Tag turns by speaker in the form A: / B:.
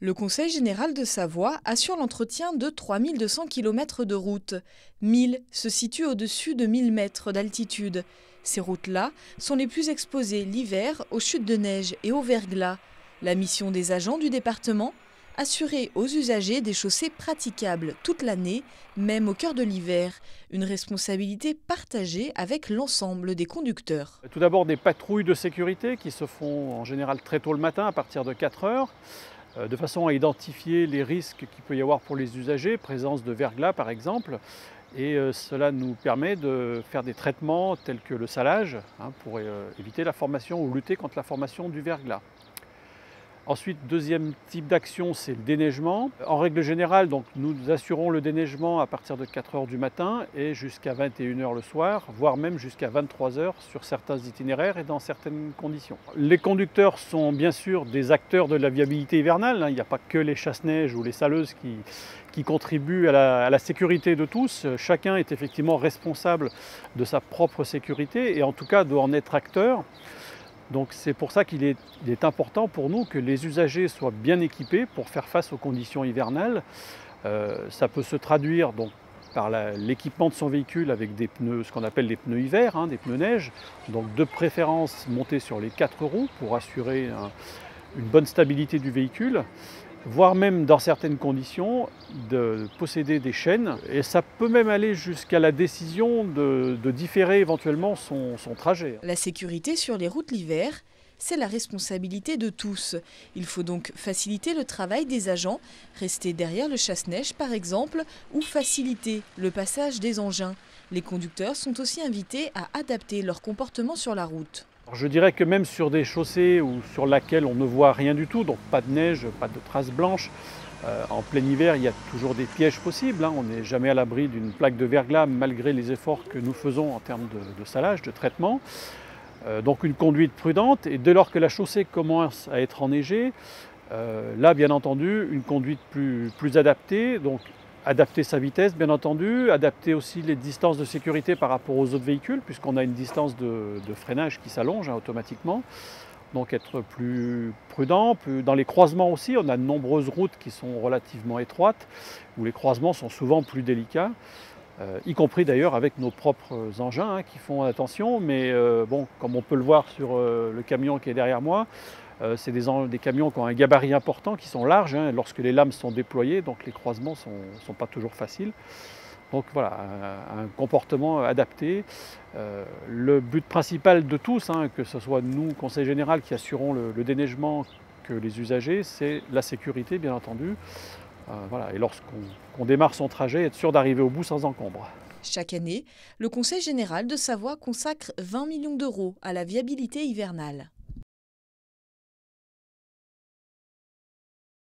A: Le Conseil général de Savoie assure l'entretien de 3200 km de routes. 1000 se situent au-dessus de 1000 mètres d'altitude. Ces routes-là sont les plus exposées l'hiver aux chutes de neige et au verglas. La mission des agents du département, assurer aux usagers des chaussées praticables toute l'année, même au cœur de l'hiver. Une responsabilité partagée avec l'ensemble des conducteurs.
B: Tout d'abord des patrouilles de sécurité qui se font en général très tôt le matin à partir de 4 heures, de façon à identifier les risques qu'il peut y avoir pour les usagers, présence de verglas par exemple. Et cela nous permet de faire des traitements tels que le salage, pour éviter la formation ou lutter contre la formation du verglas. Ensuite, deuxième type d'action, c'est le déneigement. En règle générale, donc, nous assurons le déneigement à partir de 4 heures du matin et jusqu'à 21 heures le soir, voire même jusqu'à 23 heures sur certains itinéraires et dans certaines conditions. Les conducteurs sont bien sûr des acteurs de la viabilité hivernale. Il n'y a pas que les chasse-neige ou les saleuses qui contribuent à la sécurité de tous. Chacun est effectivement responsable de sa propre sécurité et en tout cas doit en être acteur. Donc c'est pour ça qu'il est important pour nous que les usagers soient bien équipés pour faire face aux conditions hivernales. Ça peut se traduire donc par l'équipement de son véhicule avec des pneus, ce qu'on appelle les pneus hiver, des pneus neige, donc de préférence montés sur les 4 roues pour assurer une bonne stabilité du véhicule, voire même dans certaines conditions de posséder des chaînes. Et ça peut même aller jusqu'à la décision de différer éventuellement son trajet.
A: La sécurité sur les routes l'hiver, c'est la responsabilité de tous. Il faut donc faciliter le travail des agents, rester derrière le chasse-neige par exemple, ou faciliter le passage des engins. Les conducteurs sont aussi invités à adapter leur comportement sur la route.
B: Je dirais que même sur des chaussées ou sur laquelle on ne voit rien du tout, donc pas de neige, pas de traces blanches, en plein hiver il y a toujours des pièges possibles. On n'est jamais à l'abri d'une plaque de verglas malgré les efforts que nous faisons en termes de salage, de traitement. Donc une conduite prudente et dès lors que la chaussée commence à être enneigée, là bien entendu une conduite plus adaptée. Donc adapter sa vitesse, bien entendu, adapter aussi les distances de sécurité par rapport aux autres véhicules, puisqu'on a une distance de freinage qui s'allonge automatiquement. Donc être plus prudent. Dans les croisements aussi, on a de nombreuses routes qui sont relativement étroites, où les croisements sont souvent plus délicats, y compris d'ailleurs avec nos propres engins qui font attention. Mais bon, comme on peut le voir sur le camion qui est derrière moi, c'est des camions qui ont un gabarit important, qui sont larges lorsque les lames sont déployées, donc les croisements ne sont pas toujours faciles. Donc voilà, un comportement adapté. Le but principal de tous, que ce soit nous, Conseil général, qui assurons le déneigement, que les usagers, c'est la sécurité bien entendu. Voilà. Et lorsqu'on démarre son trajet, être sûr d'arriver au bout sans encombre.
A: Chaque année, le Conseil général de Savoie consacre 20 millions d'euros à la viabilité hivernale.